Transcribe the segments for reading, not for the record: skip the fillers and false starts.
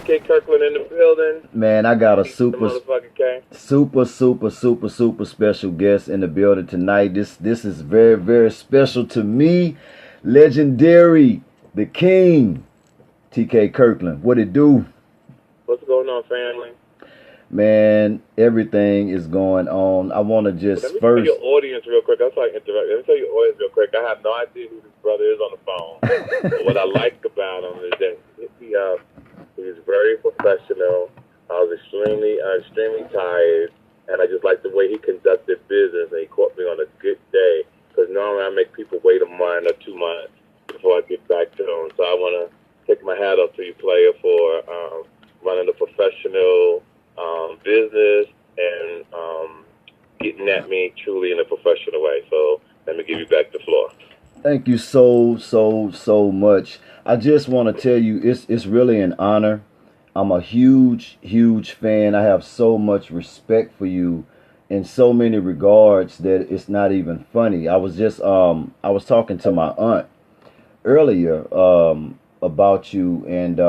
TK Kirkland in the building. Man, I got a The motherfucker came. super special guest in the building tonight. This is very, very special to me. Legendary, the king, TK Kirkland. What it do? What's going on, family? Man, everything is going on. I want to just Let me first. tell your audience real quick. That's why I interrupt. Let me tell your audience real quick. I have no idea who this brother is on the phone. But what I like about him is that he's very professional. I was extremely tired, and I just like the way he conducted business. And he caught me on a good day, because normally I make people wait a month or 2 months before I get back to them. So I want to take my hat off to you, player, for running a professional business and getting at me truly in a professional way. So let me give you back the floor. Thank you so much. I just want to tell you, it's really an honor. I'm a huge fan. I have so much respect for you in so many regards that it's not even funny. I was talking to my aunt earlier about you, and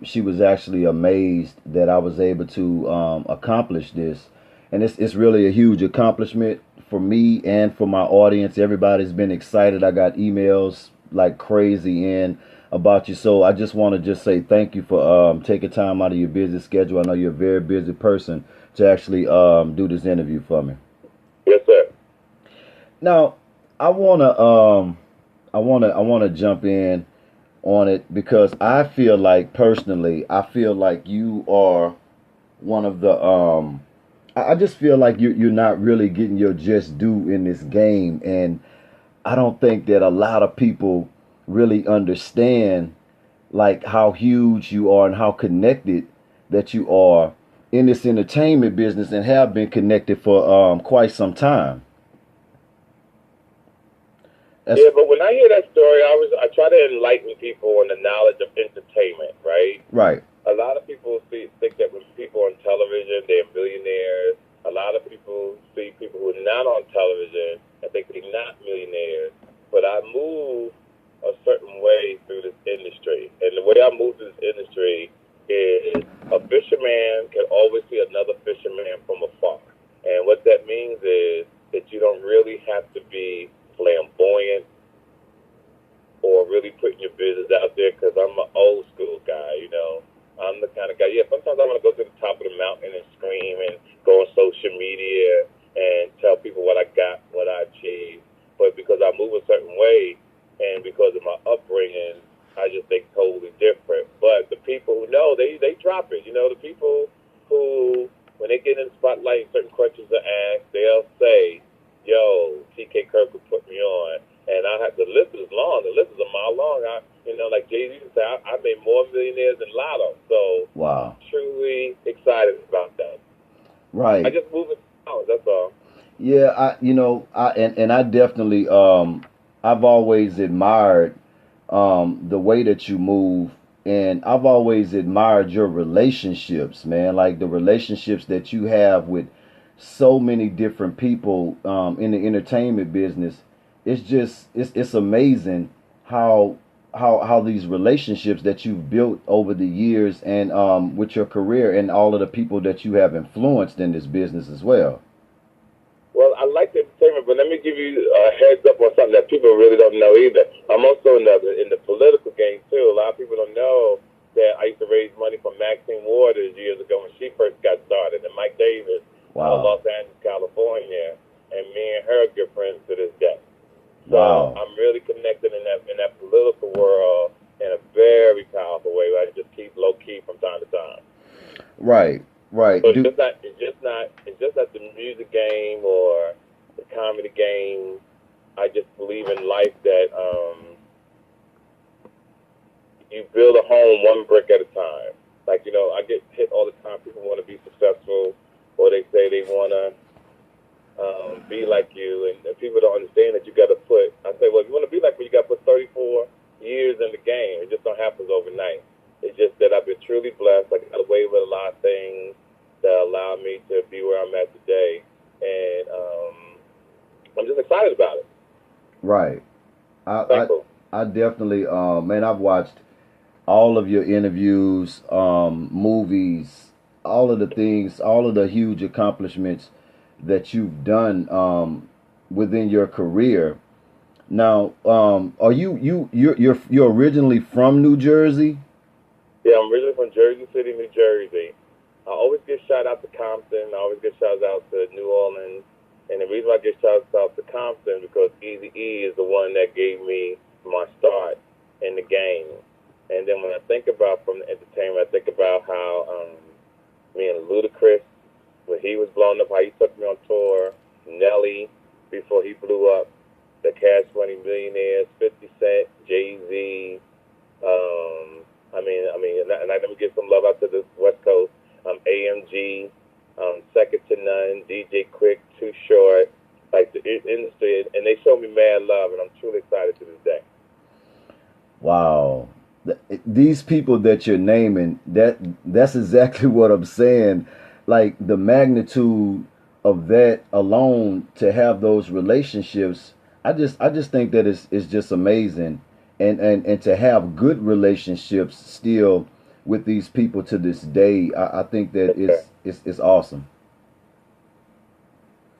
she was actually amazed that I was able to accomplish this. And it's really a huge accomplishment for me and for my audience. Everybody's been excited. I got emails like crazy in about you. So I just want to just say thank you for taking time out of your busy schedule. I know you're a very busy person to actually do this interview for me. Yes, sir. Now, I wanna jump in on it because I feel like personally, I feel like you are one of the I just feel like you're not really getting your just due in this game, and I don't think that a lot of people really understand like how huge you are and how connected that you are in this entertainment business and have been connected for quite some time. Yeah, but when I hear that story, I try to enlighten people on the knowledge of entertainment, right? Right. A lot of people think that when people on television, they're millionaires. A lot of people see people who are not on television and think they're not millionaires. But I move a certain way through this industry. And the way I move through this industry is a fisherman can always see another fisherman from afar. And what that means is that you don't really have to be flamboyant or really putting your business out there, because I'm an old school guy, you know. I'm the kind of guy, sometimes I want to go to the top of the mountain and scream and go on social media and tell people what I got, what I achieved. But because I move a certain way and because of my upbringing, I just think totally different. But the people who know, they drop it. You know, the people who, when they get in the spotlight and certain questions are asked, they'll say, yo, TK Kirkland put me on. And the list is long. The list is a mile long. Like Jay-Z said, I made more millionaires than Lotto. So, wow, truly excited about that. Right. I just move it out. That's all. Yeah, I definitely I've always admired the way that you move, and I've always admired your relationships, man. Like the relationships that you have with so many different people in the entertainment business. It's amazing how these relationships that you've built over the years, and with your career and all of the people that you have influenced in this business as well. Well, I like the entertainment, but let me give you a heads up on something that people really don't know either. I'm also in the political game too. A lot of people don't know that I used to raise money for Maxine Waters years ago when she first got started, and Mike Davis out of Los Angeles, California, and me and her are good friends to this day. So I'm really connected in that political world in a very powerful way. I just keep low key from time to time. Right. So it's just not the music game or the comedy game. I just believe in life that you build a home one brick at a time. Like, I get hit all the time. People want to be successful, or they say they want to be like you, and people don't understand that you got to put. I say, well, if you want to be like me, you got to put 34 years in the game. It just don't happen overnight. It's just that I've been truly blessed. I got away with a lot of things that allowed me to be where I'm at today, and I'm just excited about it. Right. I definitely, man, I've watched all of your interviews, movies, all of the things, all of the huge accomplishments that you've done within your career. Now, are you're originally from New Jersey? Yeah, I'm originally from Jersey City, New Jersey. I always get shout out to Compton. I always get shout out to New Orleans. And the reason why I get shout out to Compton because Easy E is the one that gave me my start in the game. And then when I think about from the entertainment, I think about how me and Ludacris, when he was blown up, how he took me on tour, Nelly before he blew up, the Cash Money Millionaires, 50 Cent, Jay Z. And I let me give some love out to the West Coast. AMG, Second to None, DJ Quik, Too Short, like the industry, and they show me mad love, and I'm truly excited to this day. Wow. These people that you're naming, that's exactly what I'm saying. Like the magnitude of that alone to have those relationships, I just think that it's just amazing. And to have good relationships still with these people to this day, I think that it's awesome.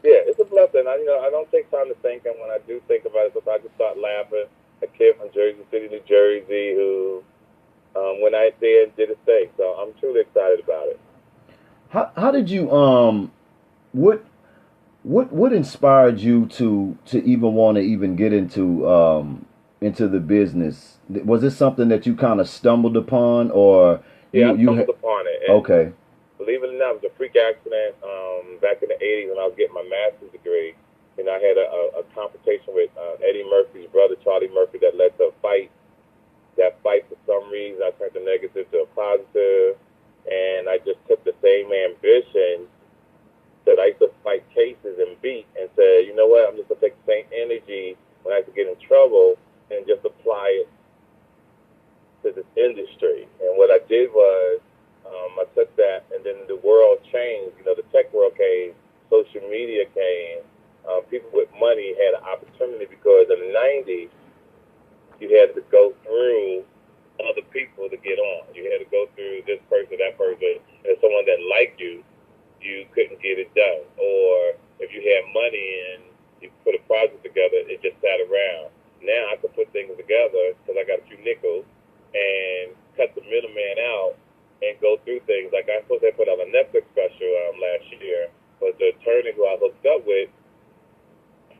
Yeah, it's a blessing. I don't take time to think, and when I do think about it, sometimes I just start laughing. A kid from Jersey City, New Jersey, who went out there and did his thing. So I'm truly excited about it. How did you what what inspired you to even want to even get into the business? Was it something that you kind of stumbled upon, or Yeah, I you stumbled upon it. And okay? believe it or not, it was a freak accident back in the 80s when I was getting my master's degree. I had a confrontation with Eddie Murphy's brother, Charlie Murphy, that led to a fight. That fight, for some reason, I turned the negative to a positive, and I just took the same ambition that I used to fight cases and beat and said, you know what, I'm just going to take the same energy when I have to get in trouble and just apply it to this industry. And what I did was I took that, and then the world changed. The tech world came, social media came. People with money had an opportunity because in the 90s, you had to go through other people to get on. You had to go through this person, that person, and someone that liked you, you couldn't get it done. Or if you had money and you put a project together, it just sat around. Now I can put things together because I got a few nickels and cut the middleman out and go through things. Like I supposed to put out a Netflix special last year, but the attorney who I hooked up with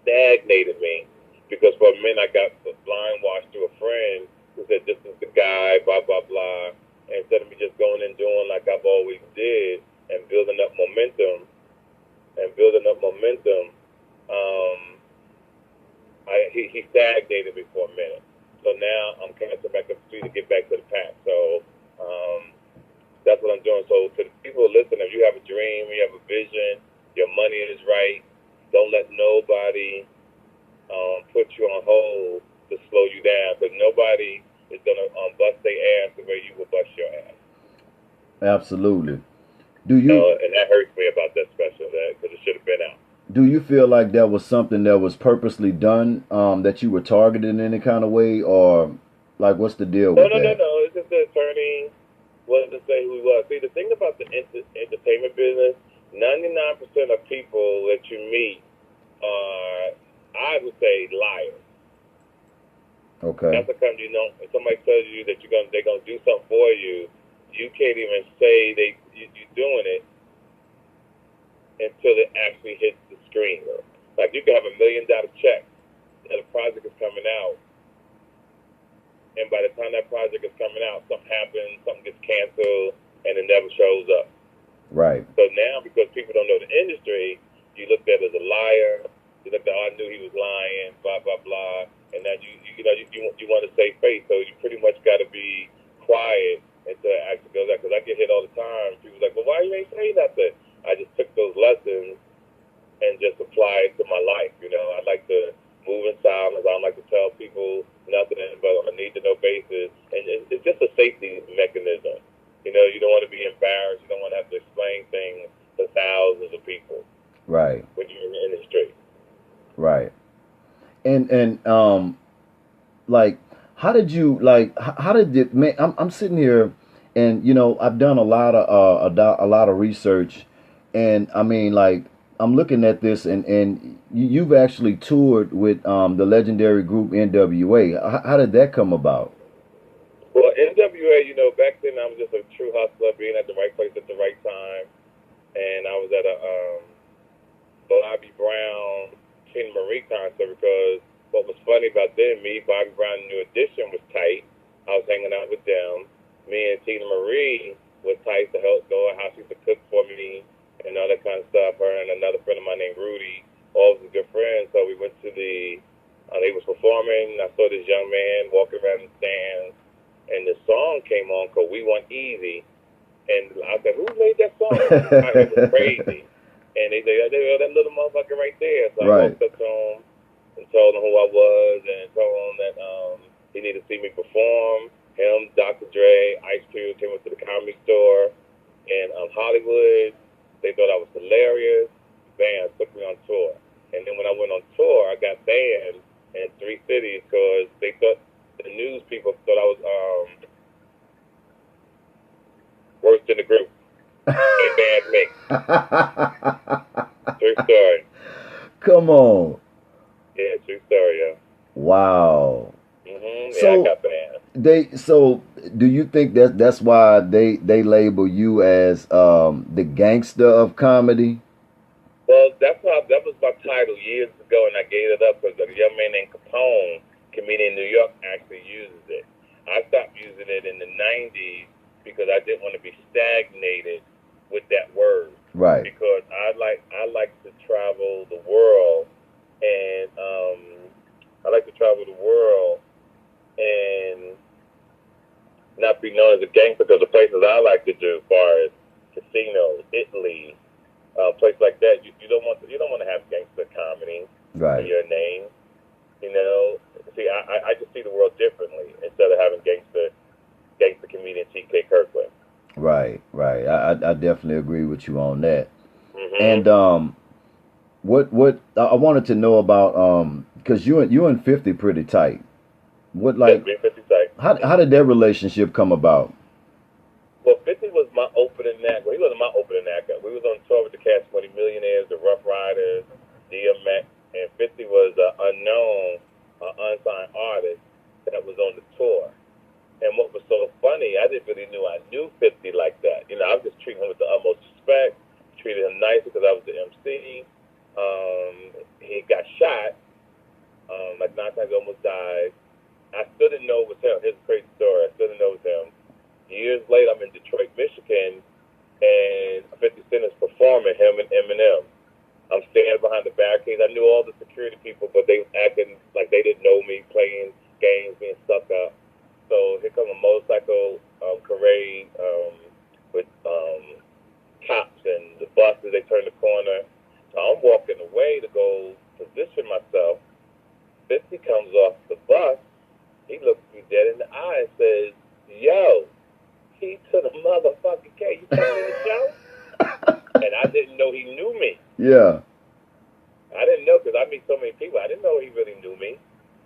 stagnated me because for a minute I got blind washed through a friend who said this is the guy, blah blah blah. And instead of me just going and doing like I've always did and building up momentum, he stagnated me for a minute. So now I'm catching back up the street to get back to the pack. So that's what I'm doing. So to the people who listen, if you have a dream, you have a vision, your money is right, don't let nobody put you on hold to slow you down, because nobody is going to bust their ass the way you will bust your ass. Absolutely. Do you And that hurts me about that special, because it should have been out. do you feel like that was something that was purposely done, that you were targeted in any kind of way, or like what's the deal with that? No. It's just the attorney wasn't to say who he was. See, the thing about the entertainment business, 99% of people that you meet are, I would say, liars. Okay. That's the kind if somebody tells you that they're gonna do something for you, you can't even say you're doing it until it actually hits the screen. Like you can have $1 million check that a project is coming out, and by the time that project is coming out, something happens, something gets canceled, and it never shows up. Right. So now, because people don't know the industry, you look at it as a liar. You look at, I knew he was lying, blah blah blah, and now you want to save face, so you pretty much got to be quiet until it actually goes out. Because I get hit all the time. People like, well, why you ain't saying nothing? I just took those lessons and just apply it to my life. I like to move in silence. I don't like to tell people nothing, but on a need-to-know basis. And it's just a safety mechanism. You don't want to be embarrassed. You don't want to have to explain things to thousands of people. Right. When you're in the industry. Right. And like How did you like? How did it? Man, I'm sitting here, and I've done a lot of research, and I mean like I'm looking at this, and you've actually toured with the legendary group NWA. How did that come about? Well, NWA, back then I was just a true hustler, being at the right place at the right time, and I was at a Bobby Brown, Tina Marie concert because what was funny about them, me, Bobby Brown, and New Edition was tight. I was hanging out with them. Me and Tina Marie was tight to help go how she used to cook for me and all that kind of stuff. Her and another friend of mine named Rudy, all was good friends. So we went to they was performing. I saw this young man walking around the stands, and the song came on called "We Want Easy," and I said, "Who made that song?" It was crazy. And they said, "Oh, that little motherfucker right there." So I walked up to him and told him who I was and told him that he needed to see me perform. Him, Dr. Dre, Ice Cube came up to the Comedy Store in Hollywood. They thought I was hilarious. Band took me on tour. And then when I went on tour, I got banned in 3 cities because they thought the news people thought I was worse than the group. They banned me. True story. Come on. Yeah, true story, yeah. Wow. Yeah, So I got banned. So do you think that's why they label you as the gangster of comedy? Well, that was my title years ago, and I gave it up because a young man named Capone, comedian in New York, actually uses it. I stopped using it in the '90s because I didn't want to be stagnated with that word. Right. Because I like to travel the world, and not be known as a gangster because the places I like to do, as far as casinos, Italy, places like that, you don't want to have gangster comedy right. in your name. See, I just see the world differently instead of having gangster comedian T.K. Kirkland. Right. I definitely agree with you on that. Mm-hmm. And what I wanted to know about because you and 50 pretty tight. What like? Yeah, 50 tight. How did that relationship come about? Well, 50 was my opening act. Well, he wasn't my opening act. We was on tour with the Cash Money Millionaires, the Rough Riders, DMX, and 50 was an unknown, unsigned artist that was on the tour. And what was so funny, I didn't really I knew 50 like that. I was just treating him with the utmost respect, treated him nicely because I was the MC. He got shot, like 9 times, almost died. I still didn't know it was him. Here's a crazy story. I still didn't know it was him. Years later, I'm in Detroit, Michigan, and 50 Cent is performing, him and Eminem. I'm standing behind the barricades. I knew all the security people, but they were acting like they didn't know me, playing games, being stuck up. So here comes a motorcycle parade with cops and the buses. They turn the corner. So I'm walking away to go position myself. 50 comes off the bus. He looks me dead in the eye and says, "Yo, he to the motherfucking K. You coming in the show?" And I didn't know he knew me. Yeah. I didn't know because I meet so many people. I didn't know he really knew me.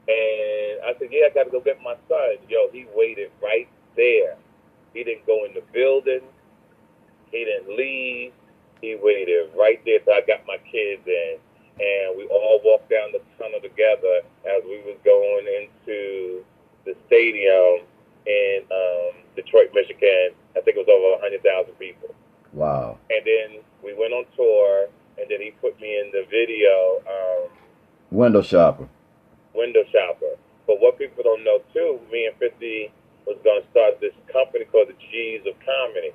And I said, "Yeah, I got to go get my son." Yo, he waited right there. He didn't go in the building. He didn't leave. He waited right there till I got my kids in. And we all walked down the tunnel together as we was going into the stadium in Detroit, Michigan. I think it was over 100,000 people. Wow. And then we went on tour, and then he put me in the video. Window shopper. But what people don't know, too, me and 50 was going to start this company called the G's of Comedy.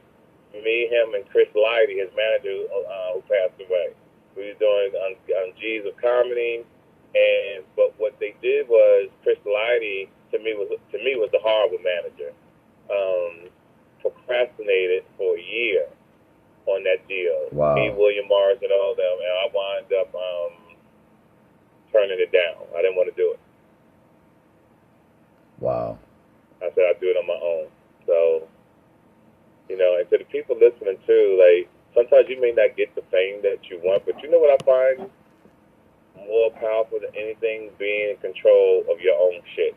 Me, him, and Chris Lighty, his manager, who passed away. We were doing on G's of Comedy, but what they did was Chris Lighty to me was the horrible manager. Procrastinated for a year on that deal. Wow. Me, William Morris, and all them, and I wound up turning it down. I didn't want to do it. Wow. I said I'd do it on my own. So, and to the people listening too, like, sometimes you may not get the fame that you want, but you know what I find more powerful than anything? Being in control of your own shit.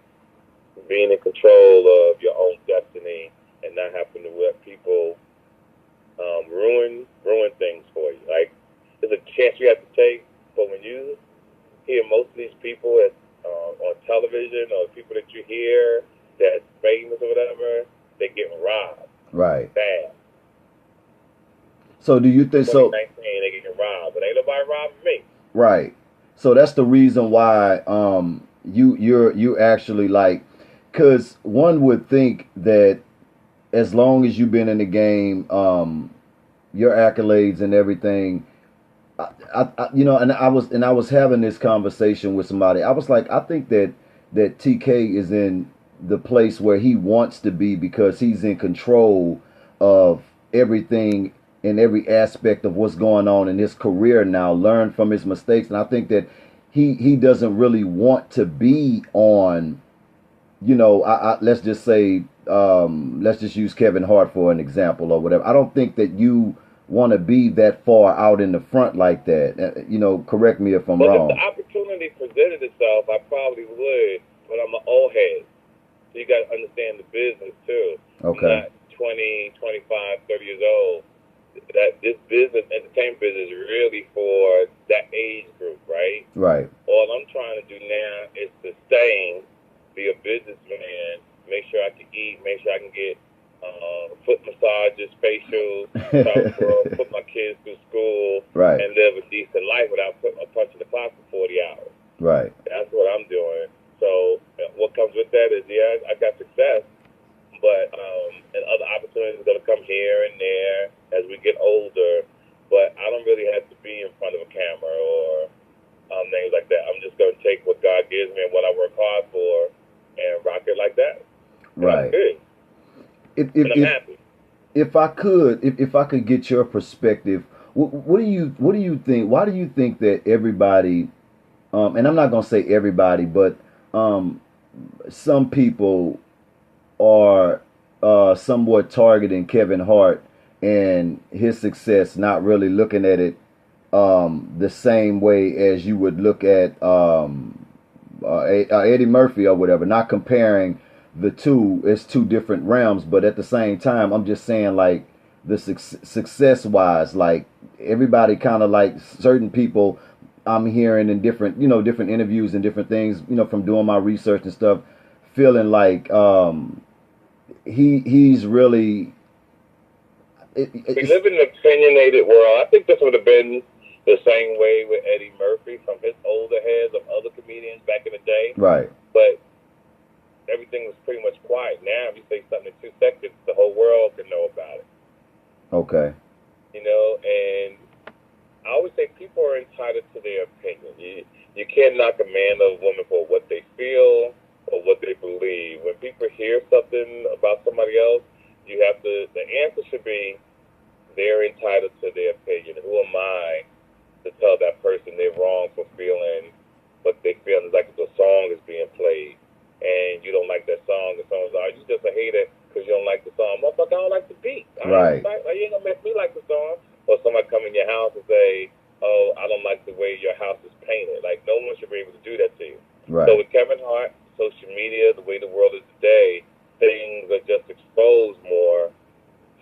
being in control of your own destiny and not having to let people ruin things for you. Like, there's a chance you have to take, but when you hear most of these people on television or people that you hear that's famous or whatever, they get robbed. Right. Bad. So do you think so? 2019, they get robbed, but ain't nobody robbing me. Right. So that's the reason why you actually like, because one would think that as long as you've been in the game, your accolades and everything, and I was having this conversation with somebody. I was like, I think that TK is in the place where he wants to be because he's in control of everything in every aspect of what's going on in his career now, learn from his mistakes. And I think that he doesn't really want to be on, let's just say, let's just use Kevin Hart for an example or whatever. I don't think that you want to be that far out in the front like that. Correct me if I'm wrong. If the opportunity presented itself, I probably would, but I'm an old head. So you got to understand the business too. Okay. I'm not 20, 25, 30 years old. That this business, entertainment business, is really for that age group, right? Right. All I'm trying to do now is sustain, be a businessman, make sure I can eat, make sure I can get foot massages, facials, put my kids through school, right, and live a decent life without punching the clock for 40 hours. Right. That's what I'm doing. So what comes with that is, yeah, I got success, but and other opportunities are going to come here and there as we get older. But I don't really have to be in front of a camera or things like that. I'm just going to take what God gives me and what I work hard for and rock it like that. Right. And I'm happy. If I could get your perspective, what do you think? Why do you think that everybody, and I'm not going to say everybody, but some people are somewhat targeting Kevin Hart and his success, not really looking at it the same way as you would look at Eddie Murphy or whatever, not comparing the two as two different realms, but at the same time, I'm just saying, like, the success wise, like, everybody kind of, like, certain people I'm hearing in different interviews and different things, from doing my research and stuff, feeling like he's really we live in an opinionated world. I think this would have been the same way with Eddie Murphy from his older heads of other comedians back in the day. Right. But everything was pretty much quiet. Now, if you say something in 2 seconds, the whole world can know about it. Okay. And I always say people are entitled to their opinion. You can't knock a man or a woman for what they feel or what they believe. When people hear something about somebody else, the answer should be, they're entitled to their opinion. Who am I to tell that person they're wrong for feeling what they feel? It's like if a song is being played and you don't like that song, the song's like, you just a hater because you don't like the song. Motherfucker, I don't like the beat. Right. You ain't gonna make me like the song. Or somebody come in your house and say, oh, I don't like the way your house is painted. Like, no one should be able to do that to you. Right. So with Kevin Hart, social media, the way the world is today, things are just exposed more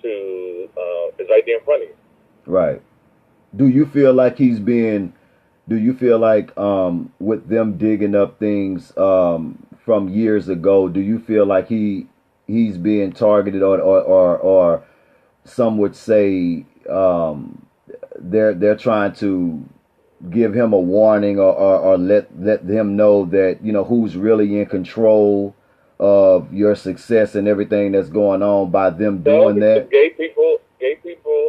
to, it's right there in front of you. Right. Do you feel like with them digging up things from years ago, do you feel like he's being targeted or some would say they're trying to give him a warning or let him know that, who's really in control of your success and everything that's going on by them doing that? Gay people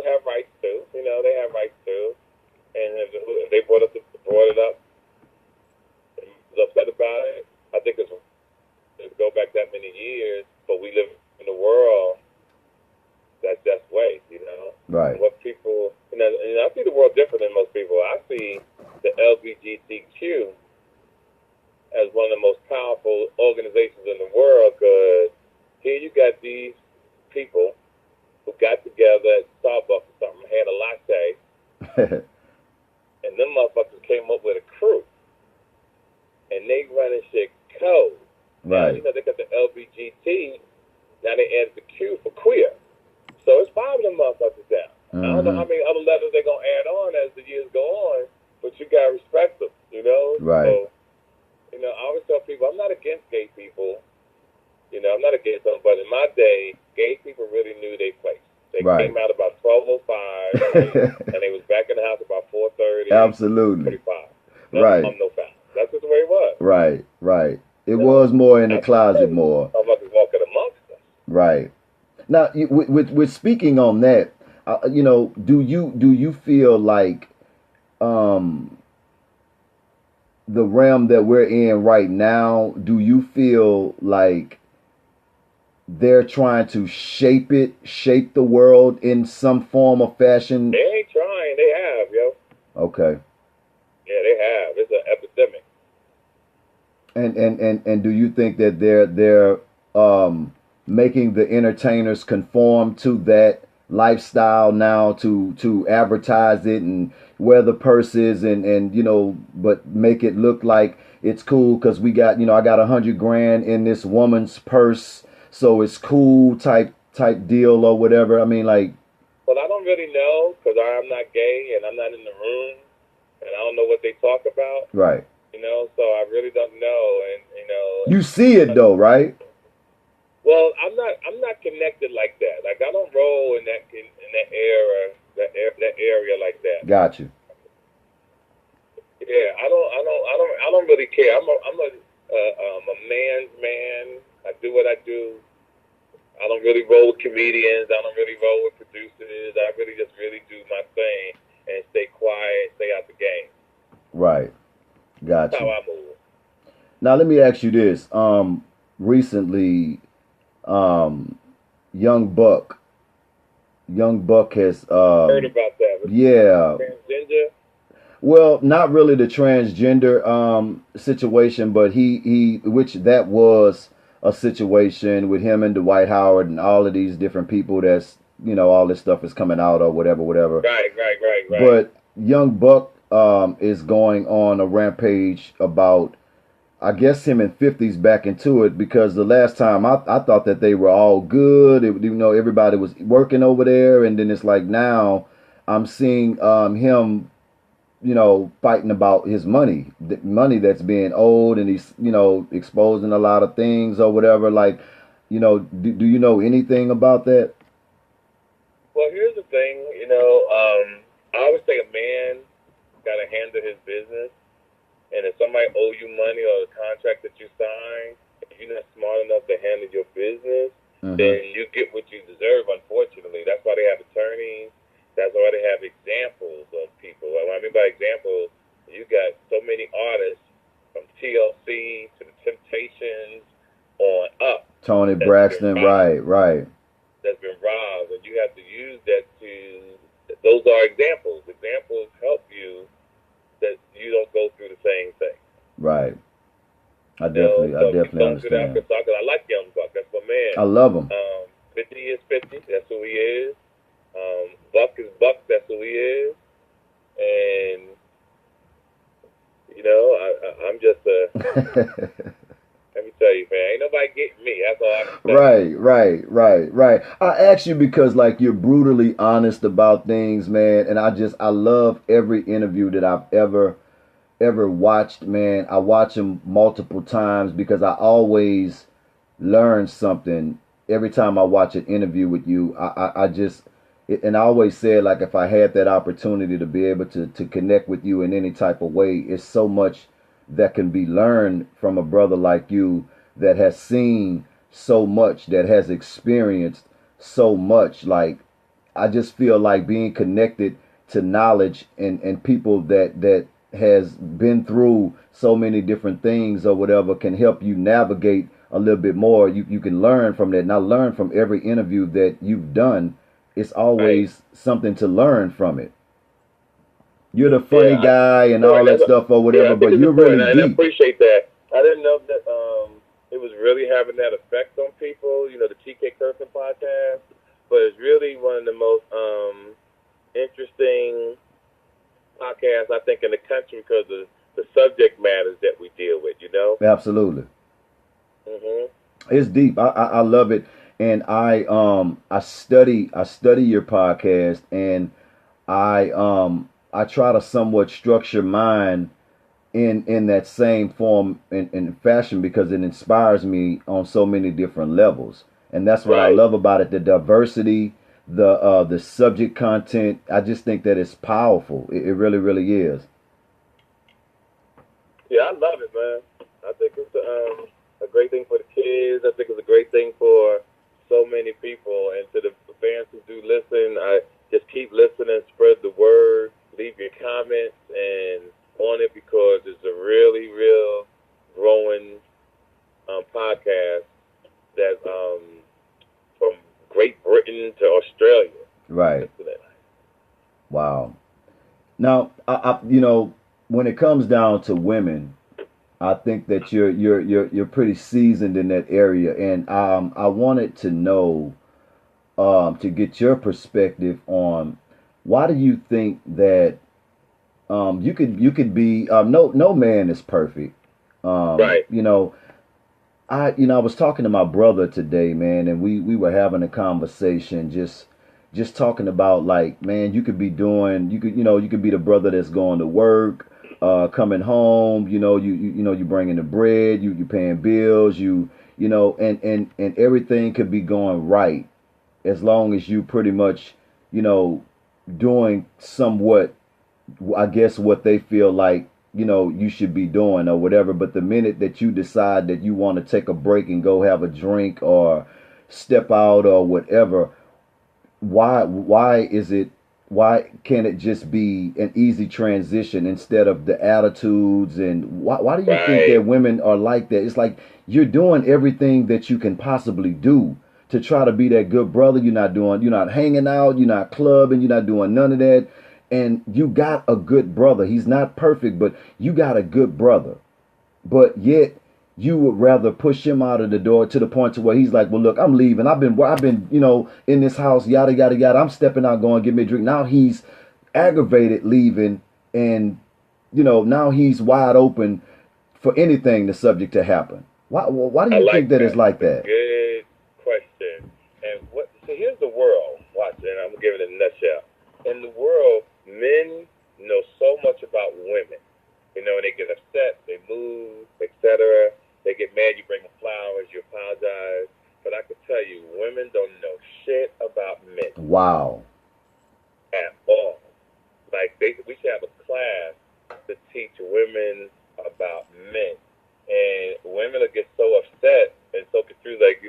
have rights too. They have rights too. And if they brought it up, and was upset about it, I think it's go back that many years, but we live in a world that's just waste, Right. What people, and I see the world different than most people. I see the LBGTQ as one of the most powerful organizations in the world, because here you got these people who got together at Starbucks or something, had a latte, and them motherfuckers came up with a crew, and they running shit cold. Right. They got the T. Now they added the Q for queer. So it's 5 of them motherfuckers down. I don't know how many other letters they're going to add on as the years go on, but you got to respect them, you know? Right. So, you know, I always tell people, I'm not against gay people. You know, I'm not against them, but in my day, gay people really knew their place. They came out about 12:05, and they was back in the house about 4:30. Absolutely. 45. Right. No foul. That's just the way it was. Right, right. It was more in the closet more. Motherfuckers walking amongst us. Right. Now, with speaking on that, you know, do you feel like the realm that we're in right now? Do you feel like they're trying to shape the world in some form or fashion? They ain't trying. They have, yo. Okay. Yeah, they have. It's an epidemic. And do you think that they're making the entertainers conform to that lifestyle now to advertise it and wear the purses and you know, but make it look like it's cool because we got, you know, I got $100,000 in this woman's purse, so it's cool type deal or whatever. I mean, like. Well, I don't really know because I'm not gay and I'm not in the room and I don't know what they talk about. Right. You know, so I really don't know, and you know. You see it though, right? Well, I'm not connected like that. Like I don't roll in that area like that. Got you. Yeah, I don't really care. I'm a man's man. I do what I do. I don't really roll with comedians. I don't really roll with producers. I really just do my thing and stay quiet, stay out the game. Right. Got you. That's how I move. Now let me ask you this. Recently, Young Buck has heard about that. Yeah. Transgender? Well, not really the transgender situation, but he which that was a situation with him and Dwight Howard and all of these different people that's, you know, all this stuff is coming out or whatever. Right. But Young Buck is going on a rampage about, I guess, him and 50's back into it because the last time I thought that they were all good. You know, everybody was working over there, and then it's like now I'm seeing him, you know, fighting about his money, the money that's being owed, and he's, you know, exposing a lot of things or whatever. Like, you know, do you know anything about that? Well, here's the thing, you know, I always say a man got to handle his business, and if somebody owe you money or a contract that you sign, if you're not smart enough to handle your business, then you get what you deserve, unfortunately. That's why they have attorneys. That's why they have examples of people. What I mean by examples, you got so many artists from TLC to the Temptations on up. Tony Braxton, right. That's been robbed, and you have to use that those are examples. Examples help you that you don't go through the same thing. Right. I definitely understand. I like Young Buck. That's my man. I love him. 50 is 50. That's who he is. Buck is Buck. That's who he is. And, you know, I'm just a... Let me tell you, man, ain't nobody getting me. That's all I can say. Right. I ask you because, like, you're brutally honest about things, man, and I love every interview that I've ever watched, man. I watch them multiple times because I always learn something every time I watch an interview with you. And I always said, like, if I had that opportunity to be able to connect with you in any type of way, it's so much that can be learned from a brother like you that has seen so much, that has experienced so much. Like, I just feel like being connected to knowledge and people that has been through so many different things or whatever can help you navigate a little bit more. You can learn from that. And I learn from every interview that you've done. It's always something to learn from it. You're the funny guy and all that stuff or whatever, but you're really deep. I appreciate that. I didn't know that it was really having that effect on people, you know, the TK Kirkland podcast, but it's really one of the most interesting podcasts, I think, in the country because of the subject matters that we deal with, you know? Absolutely. It's deep. I love it, and I study your podcast, and I try to somewhat structure mine in that same form and fashion because it inspires me on so many different levels, and that's what I Right. love about it. The diversity, the subject content. I just think that it's powerful. It really really is. Yeah, I love it, man. I think it's a great thing for the kids. I think it's a great thing for so many people. And to the fans who do listen, I just keep listening, spread the word, leave your comments and on it because it's a really, real growing podcast that's from Great Britain to Australia. Right. Listen to that. Wow. Now, when it comes down to women, I think that you're pretty seasoned in that area, and I wanted to know to get your perspective on why do you think that you could be no man is perfect. Right. I was talking to my brother today, man, and we were having a conversation just talking about like, man, you could be the brother that's going to work, coming home, you bringing the bread, you paying bills, and everything could be going right as long as you pretty much, you know, doing somewhat, I guess, what they feel like, you should be doing or whatever. But the minute that you decide that you want to take a break and go have a drink or step out or whatever, why can't it just be an easy transition instead of the attitudes? And why do you think Right. that women are like that? It's like you're doing everything that you can possibly do to try to be that good brother. You're not hanging out, you're not clubbing, you're not doing none of that. And you got a good brother. He's not perfect, but you got a good brother. But yet you would rather push him out of the door to the point to where he's like, well, look, I'm leaving. I've been, in this house, yada yada yada. I'm stepping out, going get me a drink. Now he's aggravated leaving, and now he's wide open for anything the subject to happen. Why do I you think like that it's that. like That's a that? good question. And what? So here's the world. Watch it. I'm gonna give it a nutshell. In the world, men know so much about women. They get upset, they move, etc. They get mad. You bring them flowers, you apologize. But I can tell you, women don't know shit about men Wow. at all. Like we should have a class to teach women about men. And women will get so upset and so confused, like if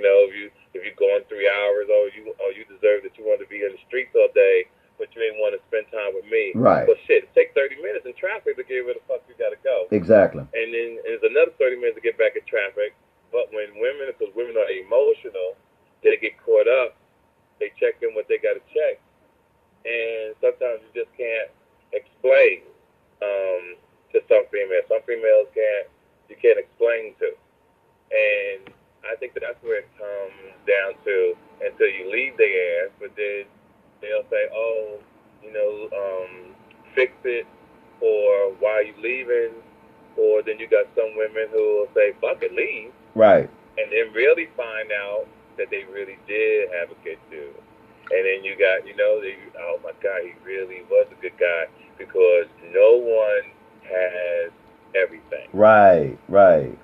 you're going 3 hours, you deserve that you want to be in the streets all day, but you ain't want to spend time with me. Right. Well, shit, it takes 30 minutes in traffic to get where the fuck you gotta go, Exactly. and then there's another 30 minutes to get back in traffic. But when because women are emotional, they get caught up. They check in what they gotta check, and sometimes you just can't explain to some females. Some females you can't explain to, and I think that's where it comes down to until you leave their ass. But then they'll say, "Oh, fix it," or "Why are you leaving?" Or then you got some women who will say, "Fuck it, leave," Right. and then really find out that they really did have a good dude. And then you got, oh my God, he really was a good guy because no one has everything. Right. Right.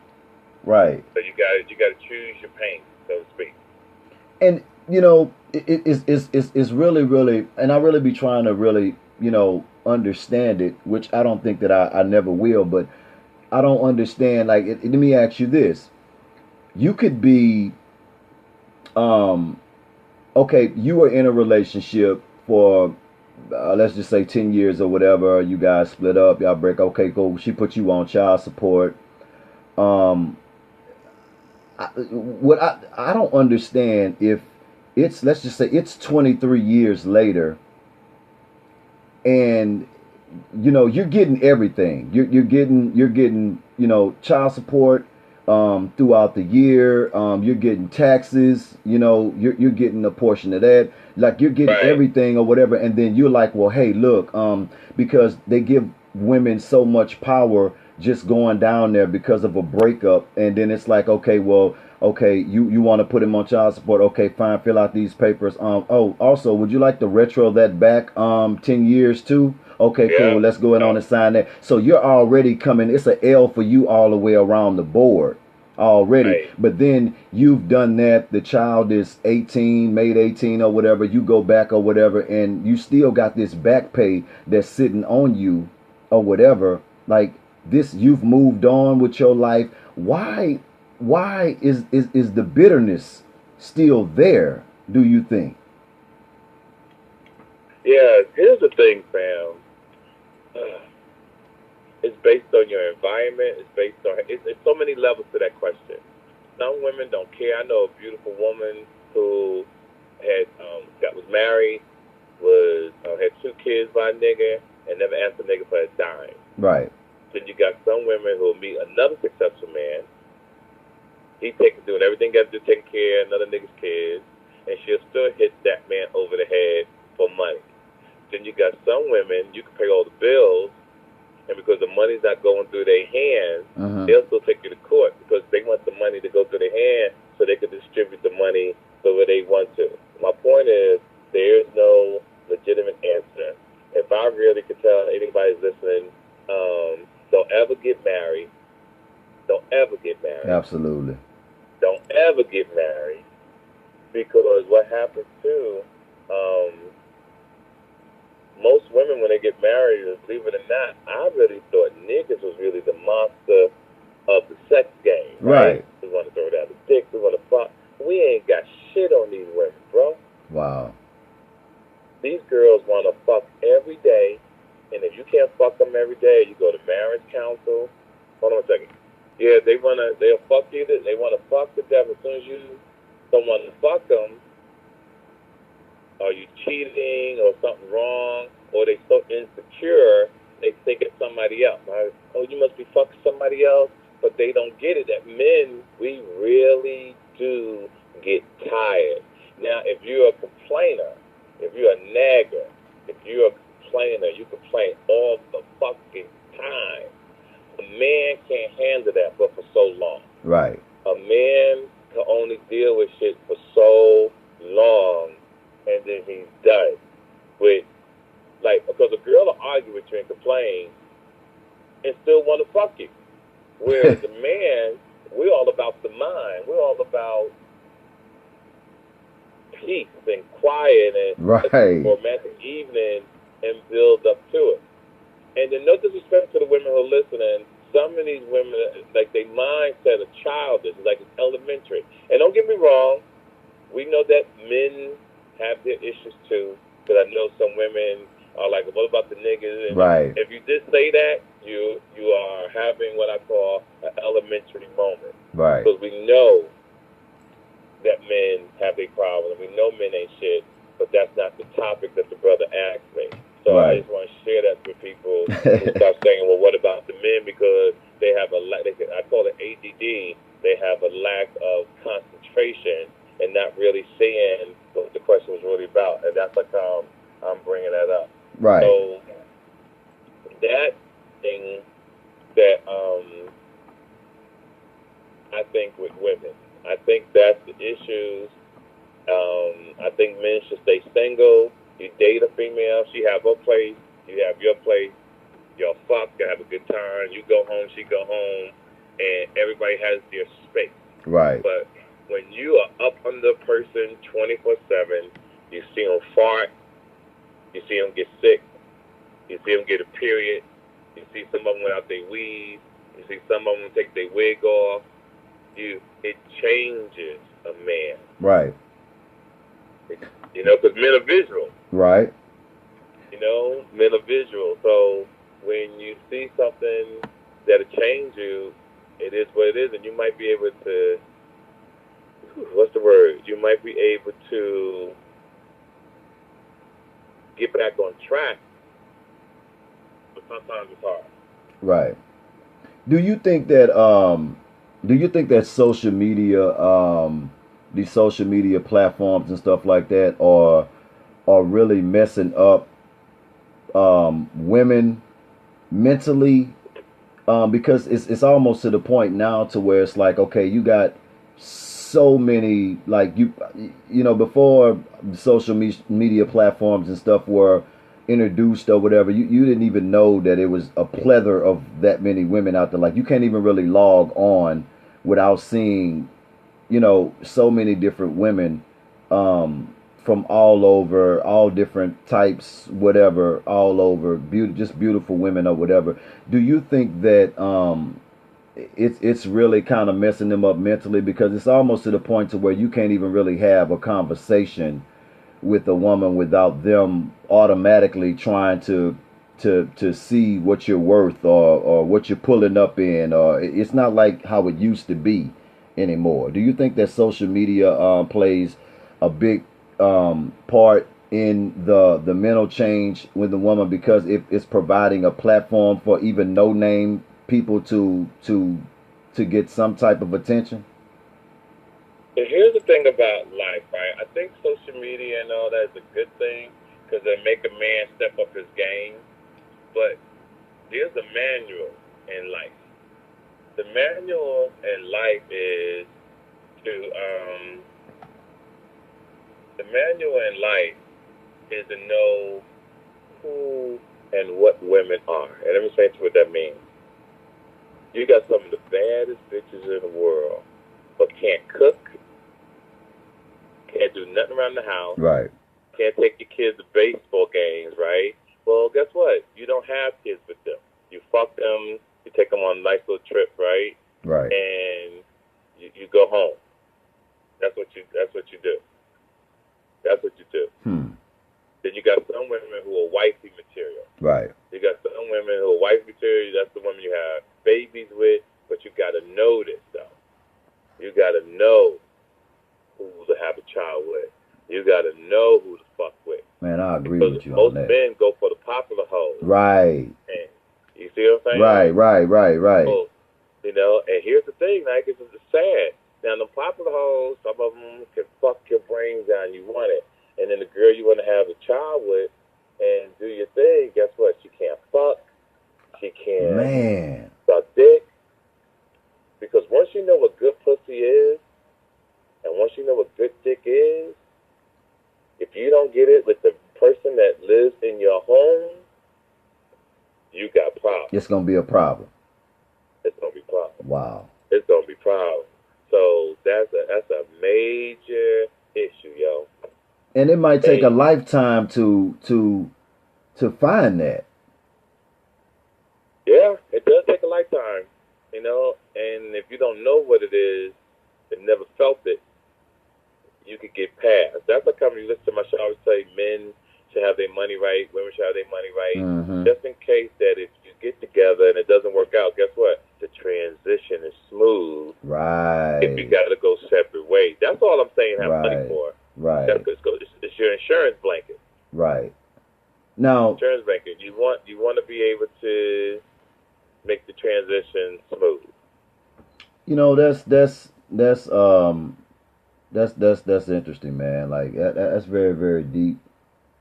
Right. So you got to choose your pain, so to speak. And it's really really, and I really be trying to really understand it, which I don't think that I never will, but I don't understand. Like, let me ask you this: you could be, okay, you were in a relationship for, let's just say 10 years or whatever. You guys split up, y'all break. Okay, cool. She put you on child support. Um, what I don't understand, if it's, let's just say it's 23 years later, and you're getting everything. You're getting child support throughout the year. You're getting taxes. You're getting a portion of that. Like, you're getting Right. everything or whatever, and then you're like, well, hey, look, because they give women so much power just going down there because of a breakup, and then it's like, okay, well, Okay, you want to put him on child support. Okay, fine, fill out these papers. Oh, also, would you like to retro that back 10 years too? Okay, Yeah. cool. Let's go on and sign that. So you're already coming. It's a L for you all the way around the board already. Right. But then you've done that. The child is 18, made 18 or whatever. You go back or whatever, and you still got this back pay that's sitting on you or whatever. Like this, you've moved on with your life. Why is the bitterness still there, do you think? Yeah, here's the thing, fam. It's based on your environment. It's based on it's so many levels to that question. Some women don't care. I know a beautiful woman who had was married, was had 2 kids by a nigga, and never asked a nigga for a dime. Right. Then you got some women who will meet another successful man. He doing everything got to do, taking care of another nigga's kids, and she'll still hit that man over the head for money. Then you got some women, you can pay all the bills, and because the money's not going through their hands, they'll still take you to court because they want the money to go through their hands so they can distribute the money the way they want to. My point is, there is no legitimate answer. If I really could tell anybody's listening, don't ever get married. Don't ever get married. Absolutely. Don't ever get married because what happens too, most women when they get married, believe it or not, I really thought niggas was really the monster of the sex game. Right? We want to throw down the dick, we want to fuck. We ain't got shit on these women, bro. Wow. These girls want to fuck every day, and if you can't fuck them every day, you go to marriage counsel. Hold on a second. Yeah, they'll fuck you. They want to fuck to death. As soon as you don't want to fuck them, are you cheating or something wrong, or they so insecure they think it's somebody else. Oh, you must be fucking somebody else, but they don't get it. That men, we really do get tired. Now, if you're a complainer, if you're a nagger, if you're a complainer, you complain all the fucking time. A man can't handle that, but for so long. Right. A man can only deal with shit for so long, and then he's done. Because a girl will argue with you and complain, and still want to fuck you. Whereas a man, we're all about the mind. We're all about peace and quiet and romantic evening and build up to it. And then no disrespect to the women who are listening, some of these women, like their mindset are childish, like it's elementary. And don't get me wrong, we know that men have their issues too, because I know some women are like, what about the niggas? And right. If you just say that, you are having what I call an elementary moment. Right. Because we know that men have their problems. We know men ain't shit, but that's not the topic that the brother asked me. So I just want to share that with people who start saying, well, what about the men? Because they have I call it ADD, they have a lack of concentration and not really seeing what the question was really about. And that's like I'm bringing that up. Right. So that thing that I think with women, I think that's the issues. I think men should stay single. You date a female, she have her place, you have your place. Y'all fuck, you have a good time. You go home, she go home, and everybody has their space. Right. But when you are up under a person 24/7, you see them fart, you see them get sick, you see them get a period, you see some of them without their weave, you see some of them take their wig off. It changes a man. Right. You know, because men are visual. Right. You know, men are visual. So when you see something that'll change you, it is what it is, and you might be able to, what's the word? You might be able to get back on track, but sometimes it's hard. Right. Do you think that social media, these social media platforms and stuff like that are really messing up women mentally? Because it's almost to the point now to where it's like, okay, you got so many, like you know, before social media platforms and stuff were introduced or whatever, you didn't even know that it was a plethora of that many women out there. Like you can't even really log on without seeing, you know, so many different women, from all over, all different types, whatever, all over, just beautiful women or whatever. Do you think that it's really kind of messing them up mentally, because it's almost to the point to where you can't even really have a conversation with a woman without them automatically trying to see what you're worth, or what you're pulling up in, or it's not like how it used to be anymore. Do you think that social media plays a big part in the mental change with the woman, because it's providing a platform for even no name people to get some type of attention? So here's the thing about life, right? I think social media and all that is a good thing because they make a man step up his game. But there's a manual in life. The manual in life is to the manual in life is to know who and what women are. And let me explain to you what that means. You got some of the baddest bitches in the world, but can't cook, can't do nothing around the house, Right. can't take your kids to baseball games, right? Well, guess what? You don't have kids with them. You fuck them, you take them on a nice little trip, right? Right. And you go home. That's what you do. That's what you do. Then you got some women who are wifey material. Right. You got some women who are wifey material. That's the women you have babies with. But you got to know this, though. You got to know who to have a child with. You got to know who to fuck with. Man, I agree because with you most on that. men go for the popular hoes. Right. And you see what I'm saying? Right. So, you know, and here's the thing, like, it's sad. Now, the popular hoes, some of them can fuck your brains out and you want it. And then the girl you want to have a child with and do your thing, guess what? She can't fuck. She can't suck dick. Because once you know what good pussy is, and once you know what good dick is, if you don't get it with the person that lives in your home, you got problems. It's going to be a problem. It's going to be a problem. Wow. It's going to be a problem. So that's a major issue, yo. And it might take a lifetime to find that. Yeah, it does take a lifetime, you know. And if you don't know what it is and never felt it, you could get past. That's how come you listen to my show. I always say men should have their money right, women should have their money right. Mm-hmm. Just in case that if you get together and it doesn't work out, guess what? The transition is smooth. Right. If you got to go separate ways. That's all I'm saying have money for. Right. It's your insurance blanket. Right. Now, insurance blanket. You want to be able to make the transition smooth. You know, that's interesting, man. Like that's very, very deep,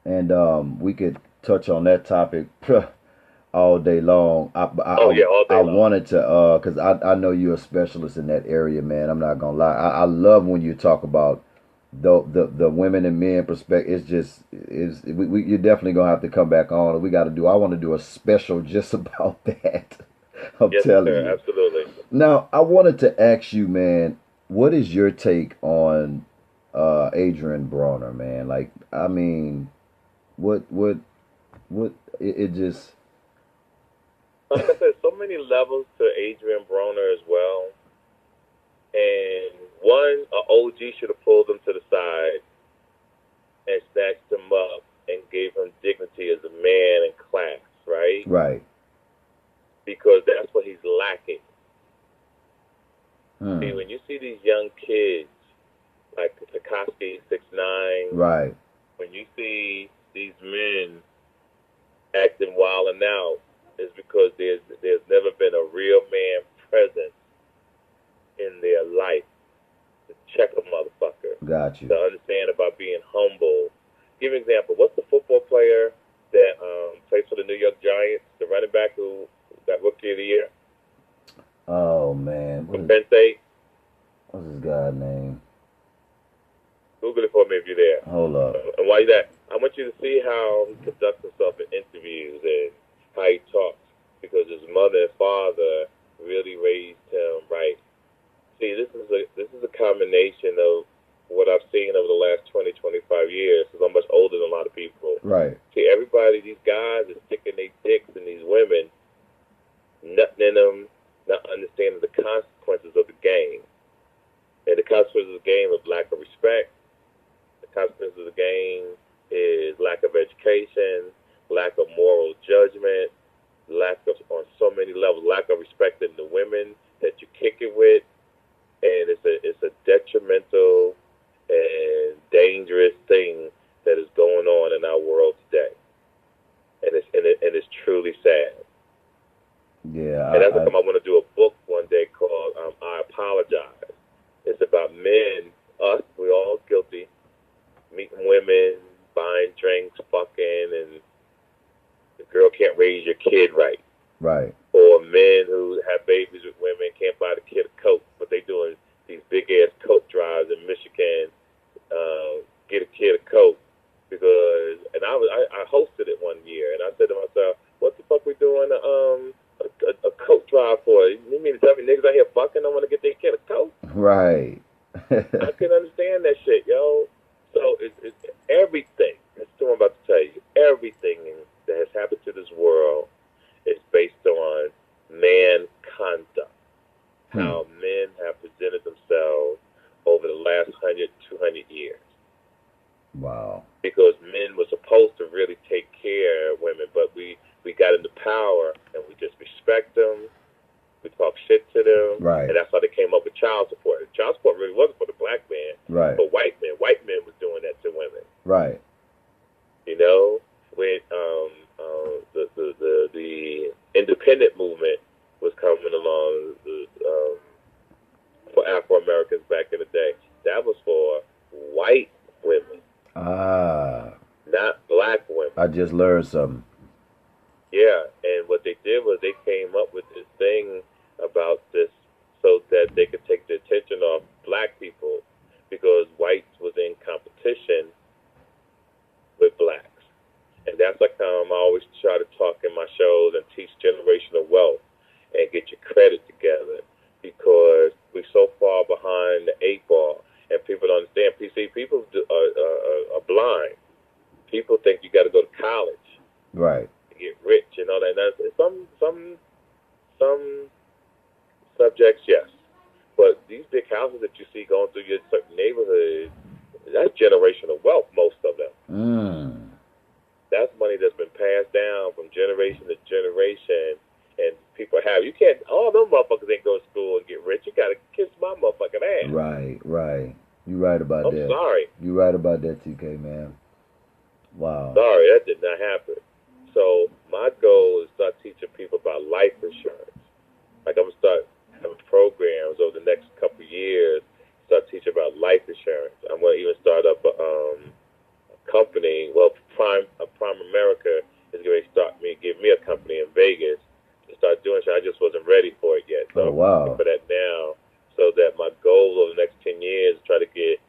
and we could touch on that topic all day long. All day long. I wanted to, because I know you're a specialist in that area, man. I'm not gonna lie. I love when you talk about the women and men perspective. You're definitely gonna have to come back on. I want to do a special just about that. I'm telling you. Absolutely. Now, I wanted to ask you, man, what is your take on Adrian Broner, man? Like, I mean, what it just. Like I said, so many levels to Adrian Broner as well. And one, an OG should have pulled him to the side and snatched him up and gave him dignity as a man and class, right? Right. Because that's what he's lacking. See, when you see these young kids, like Cosby, 6ix9ine, right. When you see these men acting wild and out, it's because there's never been a real man present in their life to check a motherfucker. Got you. To understand about being humble. Give an example. What's the football player that plays for the New York Giants, the running back who got Rookie of the Year? Oh, man. From Penn State? What's his guy's Hold up. And why that? I want you to see how he conducts himself in interviews and how he talks, because his mother and father really raised him right. See, this is a combination of what I've seen over the last 20, 25 years, because I'm much older than a lot of people. Right. See, everybody, these guys are sticking their dicks in these women, nutting in them, not understanding the consequences of the game. And the consequences of the game is lack of respect. The consequences of the game is lack of education, lack of moral judgment, lack of, on so many levels, lack of respecting the women that you kick it with. And it's a detrimental and dangerous thing that is going on in our world today. And it's truly sad. Yeah. And that's how come I want to do a book one day called I Apologize. It's about men, us, we're all guilty, meeting women, buying drinks, fucking, and the girl can't raise your kid right. Right. Or men who have babies with women can't buy the kid a coat, but they doing these big-ass coat drives in Michigan, get a kid a coat. Because, and I hosted it one year, and I said to myself, what the fuck we doing a coat drive for? You mean to tell me niggas out here fucking don't want to get their kid a coat? Right. I can understand that shit, yo. So it's everything. That's what I'm about to tell you. Everything that has happened to this world is based on man conduct. How men have presented themselves over the last 100, 200 years. Wow. Because men were supposed to really take care of women, but we got into power and we just respect them. We talk shit to them. Right. And that's how they came up with child support. Child support really wasn't for the black man, right, but white men. White men was doing that to women. Right. You know, when the independent movement was coming along for Afro Americans back in the day, that was for white women. Not black women. I just learned something. Yeah, and what they did was they came up with this thing about this so that they could take the attention off black people, because whites was in competition with blacks. And that's like I always try to talk in my shows and teach generational wealth and get your credit together, because we're so far behind the 8 ball, and people don't understand. People are blind. People think you got to go to college, right, to get rich and all that. Now, some subjects, yes, but these big houses that you see going through your certain neighborhoods, that's generational wealth. Most of them. That's money that's been passed down from generation to generation, and people have. You can't. All them motherfuckers ain't go to school and get rich. You got to kiss my motherfucking ass. Right, right. You right about that. I'm sorry. You right about that, TK, man. Wow. Sorry, that did not happen. So my goal is to start teaching people about life insurance. Like I'm gonna start having programs over the next couple of years. Start teaching about life insurance. I'm gonna even start up a company. Well, Prime America is going to start give me a company in Vegas to start doing shit. I just wasn't ready for it yet. So oh, wow. I'm for that now. So that my goal over the next 10 years is try to get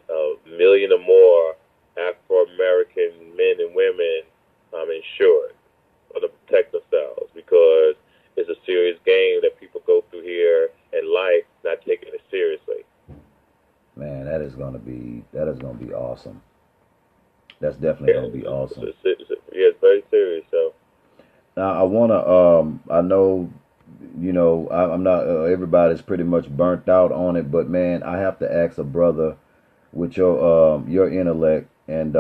a million or more Afro-American men and women insured or to protect themselves, because it's a serious game that people go through here in life, not taking it seriously. Man, that is gonna be awesome. That's definitely gonna be awesome. It's very serious. So now I wanna I know, you know, I'm not everybody's pretty much burnt out on it, but man, I have to ask a brother with your intellect and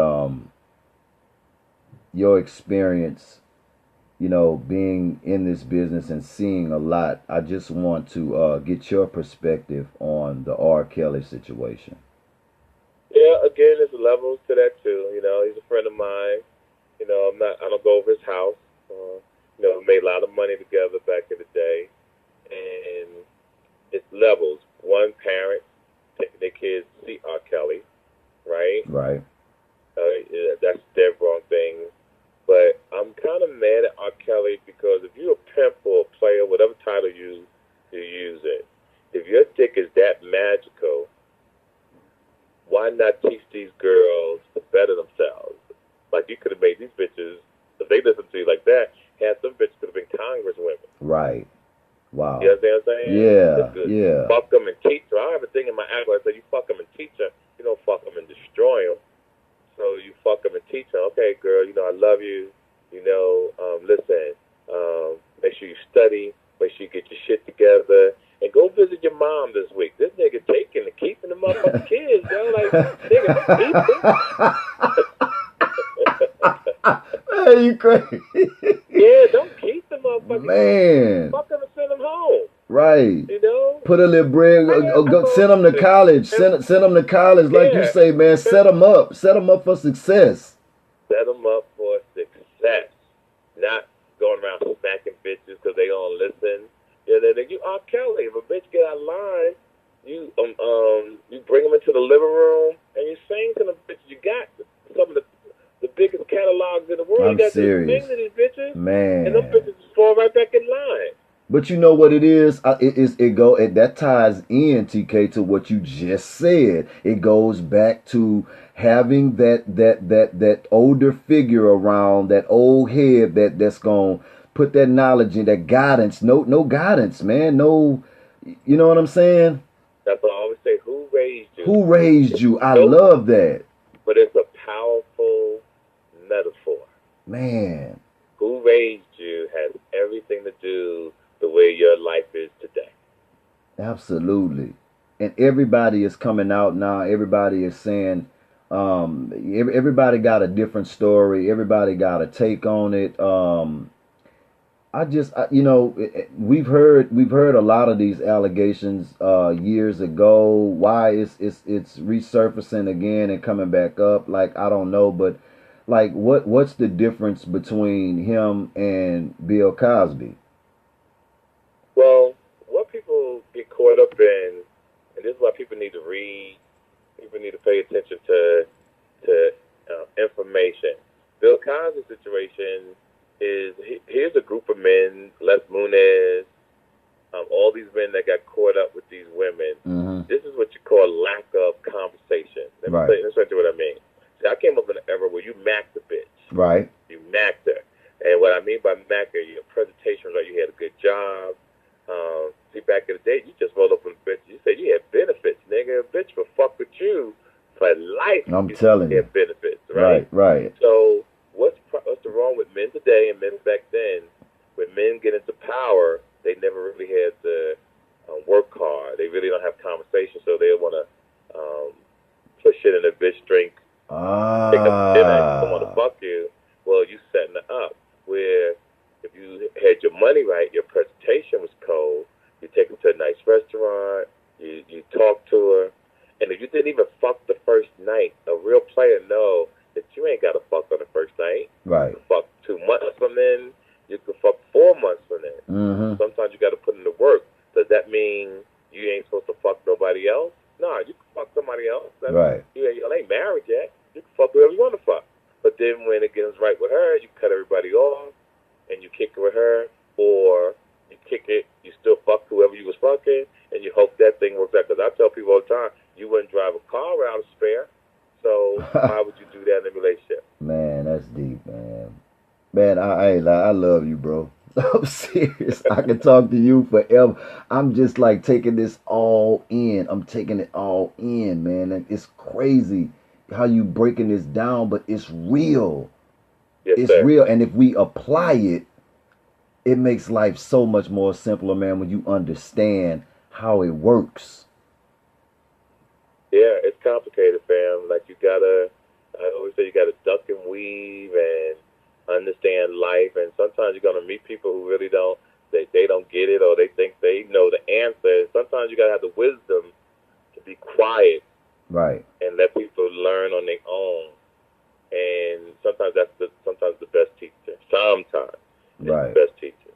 your experience, you know, being in this business and seeing a lot. I just want to get your perspective on the R. Kelly situation. Yeah, again, there's levels to that too. You know, he's a friend of mine. You know, I don't go over his house. You know, we made a lot of money together back in the day, and it's levels. One parent taking their kids to see R. Kelly, right? Right. That's their wrong thing. But I'm kind of mad at R. Kelly because if you're a pimp or a player, whatever title you use it, if your dick is that magical, why not teach these girls understand what I'm saying? Yeah, It's yeah. fuck them and teach them. I have a thing in my act where I say, you fuck them and teach them. You don't fuck them and destroy them. So you fuck them and teach them. Okay, girl, I love you. Listen, make sure you study. Make sure you get your shit together. And go visit your mom this week. This nigga taking and keeping the motherfucking kids, yo. Like, nigga, don't keep them. Man, you crazy. Yeah, don't keep them motherfuckers. Man. Fuck them and send them home. Right. Put a little bread. Send them to college. Send them to college, like you say, man. Set them up. Set them up for success. Set them up for success. Not going around smacking bitches because they don't listen. You R. Kelly. If a bitch get out of line, you bring them into the living room and you sing to them bitches. You got some of the biggest catalogs in the world. I'm you got serious. To sing to these bitches, man. And them bitches just fall right back in line. But you know what it is? That ties in, TK, to what you just said. It goes back to having that older figure around, that old head that's gonna put that knowledge in, that guidance. No guidance, man. No, you know what I'm saying? That's what I always say. Who raised you? Who raised you? I love that. But it's a powerful metaphor. Man. Who raised you has everything to do the way your life is today. Absolutely. And everybody is coming out now. Everybody is saying, everybody got a different story. Everybody got a take on it. We've heard a lot of these allegations years ago. Why it's resurfacing again and coming back up? Like, I don't know, but like, what's the difference between him and Bill Cosby? Well, what people get caught up in, and this is why people need to read, people need to pay attention to information. Bill Cosby's situation is, here's a group of men, Les Moonves, all these men that got caught up with these women. Mm-hmm. This is what you call lack of conversation. Let me tell you what I mean. See, I came up in an era where you macked the bitch. Right. You macked her. And what I mean by mack her, your presentation was like you had a good job. See, back in the day, you just rolled up with a bitch. You said you had benefits, nigga. A bitch will fuck with you for life. I'm telling you. Had benefits, right? Right. So what's the wrong with men today and men back then? When men get into power, they never really had to work hard. They really don't have conversation, so they want to push it in a bitch drink. Pick up dinner and don't want to fuck you. Well, you setting it up where if you had your money right, your presentation was cold, you take her to a nice restaurant, you talk to her, and if you didn't even fuck the first night, a real player know that you ain't got to fuck on the first night. Right. You can fuck 2 months from then, you can fuck 4 months from then. Mm-hmm. Sometimes you got to put in the work. Does that mean you ain't supposed to fuck nobody else? No, you can fuck somebody else. Right. You ain't married yet. You can fuck whoever you want to fuck. But then when it gets right with her, you cut everybody off and you kick it with her, or you kick it, you still fuck whoever you was fucking, and you hope that thing works out. Because I tell people all the time, you wouldn't drive a car without a spare, so why would you do that in a relationship? Man, that's deep, man. Man, I ain't lie. I love you, bro. I'm serious. I can talk to you forever. I'm just like taking this all in. I'm taking it all in, man. And it's crazy how you breaking this down, but it's real. Yes, it's sir. real. And if we apply it, it makes life so much more simpler, man, when you understand how it works. Yeah, it's complicated, fam. Like I always say you gotta duck and weave and understand life, and sometimes you're gonna meet people who really they don't get it, or they think they know the answer. Sometimes you gotta have the wisdom to be quiet, right, and let people learn on their own. And sometimes that's the best teacher. Sometimes it's right, the best teacher,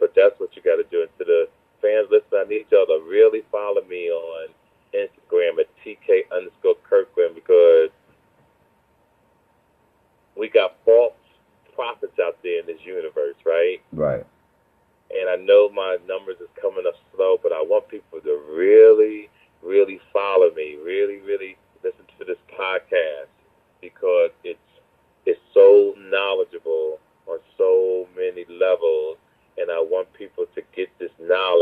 But that's what you got to do. And to the fans listening, I need y'all to really follow me on Instagram at TK_Kirkland, because we got false prophets out there in this universe, right? Right. And I know my numbers is coming up slow, but I want people to really, really follow me, really, really listen to this podcast, because it's so knowledgeable on so many levels, and I want people to get this knowledge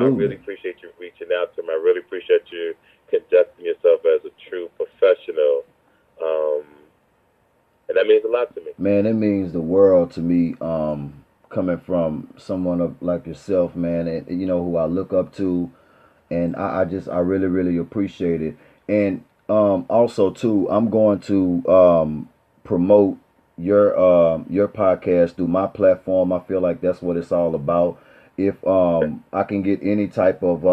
really appreciate you reaching out to me. I really appreciate you conducting yourself as a true professional. And that means a lot to me. Man, it means the world to me. Coming from someone like yourself, man, and you know who I look up to, and I really really appreciate it. And also too, I'm going to promote your podcast through my platform. I feel like that's what it's all about. If I can get any type of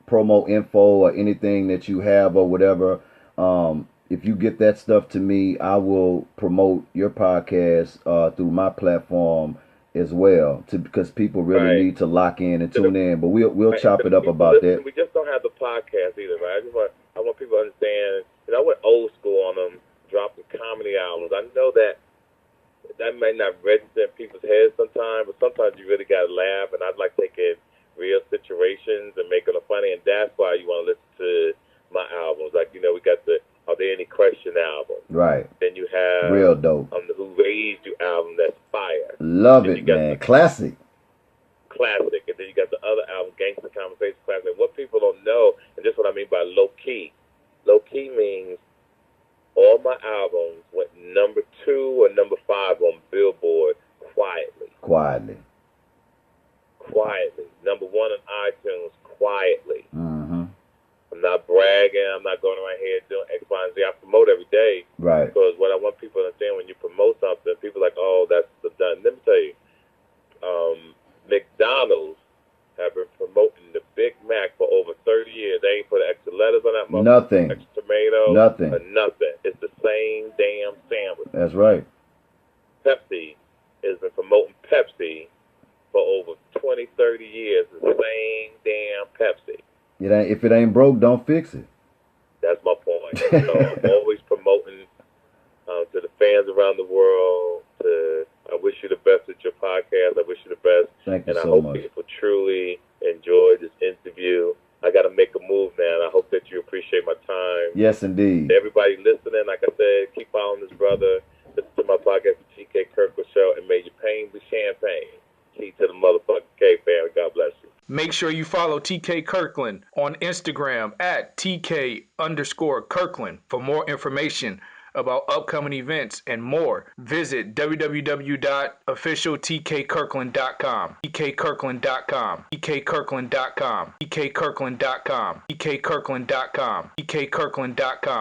promo info or anything that you have or whatever, if you get that stuff to me, I will promote your podcast through my platform as well, because people really need to lock in and tune in. But we'll chop it up about that. We just don't have the podcast either, right? I want people to understand. I went old school on them, dropping comedy albums. I know that may not register in people's heads sometimes, but sometimes you really got to laugh. And I like taking real situations and making them funny, and that's why you want to listen to my albums. Like, we got the Are There Any Question album. Right. Then you have real dope. The Who Raised You album, that's fire. Love it, man. Classic. Classic. And then you got the other album, Gangster Conversation Classic. What people don't know, and this is what I mean by low key. Low key means all my albums went number 2 or number 5 on Billboard quietly. Quietly. Number 1 on iTunes quietly. Mm-hmm. I'm not bragging. I'm not going around here doing X, Y, and Z. I promote every day. Right. Because what I want people to understand, when you promote something, people are like, oh, that's done. Let me tell you, McDonald's have been promoting the Big Mac for over 30 years. They ain't put extra lettuce on that motherfucker. Nothing. Extra tomato. Nothing. Nothing. It's the same damn sandwich. That's right. Pepsi has been promoting Pepsi for over 20, 30 years. It's the same damn Pepsi. If it ain't broke, don't fix it. That's my point. So I'm always promoting to the fans around the world. I wish you the best at your podcast. I wish you the best. Thank you and I so hope much. people truly enjoy this interview. I got to make a move now, and I hope that you appreciate my time. Yes, indeed. Everybody listening, like I said, keep following this brother. Listen to my podcast, The TK Kirkland Show, and may your pain be champagne. Key to the motherfucking K family. God bless you. Make sure you follow TK Kirkland on Instagram at TK_Kirkland. For more information about upcoming events and more, visit www.officialtkkirkland.com, tkkirkland.com, tkkirkland.com, tkkirkland.com, tkkirkland.com, tkkirkland.com.